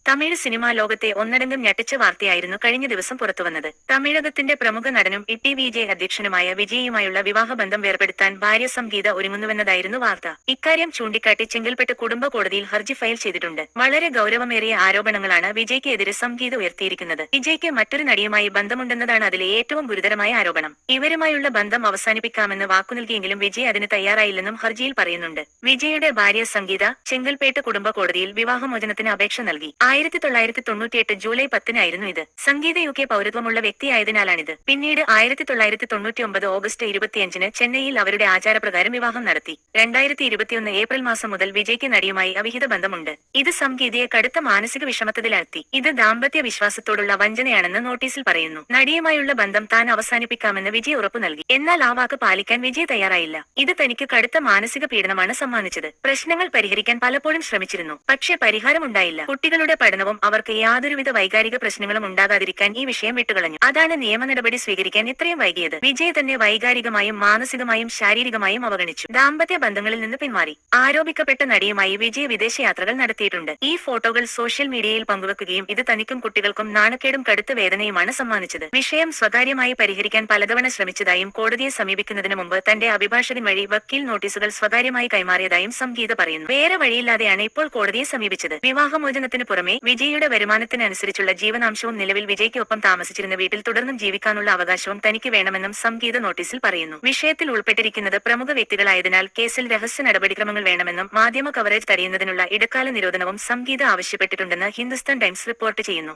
Tamil cinema ലോകത്തെ ഒന്നടങ്കം ഞെട്ടിച്ച വാർത്തയായിരുന്നു കഴിഞ്ഞ ദിവസം പുറത്തുവന്നത്. തമിഴകത്തിന്റെ പ്രമുഖ നടനും ITVJ അധ്യക്ഷനുമായ വിജയിയുമായുള്ള വിവാഹബന്ധം വേർപെടുത്താൻ ഭാര്യ സംഗീത ഒരുങ്ങുന്നുവെന്നതായിരുന്നു വാർത്ത. ഇക്കാര്യം ചൂണ്ടിക്കാട്ടി ചെങ്കൽപ്പെട്ട് കുടുംബ കോടതിയിൽ ഹർജി ഫയൽ ചെയ്തിട്ടുണ്ട്. വളരെ ഗൗരവമേറിയ ആരോപണങ്ങളാണ് വിജയ്ക്ക് എതിരെ സംഗീത ഉയർത്തിയിരിക്കുന്നത്. വിജയ്ക്ക് മറ്റൊരു നടിയുമായി ബന്ധമുണ്ടെന്നതാണ് അതിലെ ഏറ്റവും ഗുരുതരമായ ആരോപണം. ഇവരുമായുള്ള ബന്ധം അവസാനിപ്പിക്കാമെന്ന് വാക്കുനൽകിയെങ്കിലും വിജയ് അതിന് തയ്യാറായില്ലെന്നും ഹർജിയിൽ പറയുന്നുണ്ട്. വിജയുടെ ഭാര്യ സംഗീത ചെങ്കൽപ്പേട്ട് കുടുംബ കോടതിയിൽ വിവാഹമോചനത്തിന് അപേക്ഷ നൽകി. 1998 ജൂലൈ 10 ഇത്. സംഗീത UK പൗരത്വമുള്ള വ്യക്തിയായതിനാലാണിത്. പിന്നീട് 1999 ഓഗസ്റ്റ് 25 ചെന്നൈയിൽ അവരുടെ ആചാരപ്രകാരം വിവാഹം നടത്തി. 2021 ഏപ്രിൽ മാസം മുതൽ വിജയ്ക്ക് നടിയുമായി അവിഹിത ബന്ധമുണ്ട്. ഇത് സംഗീതയെ കടുത്ത മാനസിക വിഷമത്തിലാഴ്ത്തി. ഇത് ദാമ്പത്യ വിശ്വാസത്തോടുള്ള വഞ്ചനയാണെന്ന് നോട്ടീസിൽ പറയുന്നു. നടിയുമായുള്ള ബന്ധം താൻ അവസാനിപ്പിക്കാമെന്ന് വിജയ് ഉറപ്പു നൽകി. എന്നാൽ ആ വാക്ക് പാലിക്കാൻ വിജയ് തയ്യാറായില്ല. ഇത് തനിക്ക് കടുത്ത മാനസിക പീഡനമാണ് സമ്മാനിച്ചത്. പ്രശ്നങ്ങൾ പരിഹരിക്കാൻ പലപ്പോഴും ശ്രമിച്ചിരുന്നു. പക്ഷേ പരിഹാരമുണ്ടായില്ല. കുട്ടികളുടെ പഠനവും അവർക്ക് യാതൊരുവിധ വൈകാരിക പ്രശ്നങ്ങളും ഉണ്ടാകാതിരിക്കാൻ ഈ വിഷയം വിട്ടുകളഞ്ഞു. അതാണ് നിയമ നടപടി സ്വീകരിക്കാൻ ഇത്രയും വൈകിയത്. വിജയ് തന്നെ വൈകാരികമായും മാനസികമായും ശാരീരികമായും അവഗണിച്ചു. ദാമ്പത്യ ബന്ധങ്ങളിൽ നിന്ന് പിന്മാറി. ആരോപിക്കപ്പെട്ട നടിയുമായി വിജയ് വിദേശയാത്രകൾ നടത്തിയിട്ടുണ്ട്. ഈ ഫോട്ടോകൾ സോഷ്യൽ മീഡിയയിൽ പങ്കുവെക്കുകയും ഇത് തനിക്കും കുട്ടികൾക്കും നാണക്കേടും കടുത്ത വേദനയുമാണ് സമ്മാനിച്ചത്. വിഷയം സ്വകാര്യമായി പരിഹരിക്കാൻ പലതവണ ശ്രമിച്ചതായും കോടതിയെ സമീപിക്കുന്നതിന് മുമ്പ് തന്റെ അഭിഭാഷകൻ വഴി വക്കീൽ നോട്ടീസുകൾ സ്വകാര്യമായി കൈമാറിയതായും സംഗീത പറയുന്നു. വേറെ വഴിയില്ലാതെയാണ് ഇപ്പോൾ കോടതിയെ സമീപിച്ചത്. വിവാഹമോചനത്തിന് പുറമെ വിജയിയുടെ വരുമാനത്തിനനുസരിച്ചുള്ള ജീവനാംശവും നിലവിൽ വിജയ്ക്ക് ഒപ്പം താമസിച്ചിരുന്ന വീട്ടിൽ തുടർന്നും ജീവിക്കാനുള്ള അവകാശവും തനിക്ക് വേണമെന്നും സംഗീത നോട്ടീസിൽ പറയുന്നു. വിഷയത്തിൽ ഉൾപ്പെട്ടിരിക്കുന്നത് പ്രമുഖ വ്യക്തികളായതിനാൽ കേസിൽ രഹസ്യ നടപടിക്രമങ്ങൾ വേണമെന്നും മാധ്യമ കവറേജ് തടയുന്നതിനുള്ള ഇടക്കാല നിരോധനവും സംഗീത ആവശ്യപ്പെട്ടിട്ടുണ്ടെന്ന് ഹിന്ദുസ്ഥാൻ ടൈംസ് റിപ്പോർട്ട് ചെയ്യുന്നു.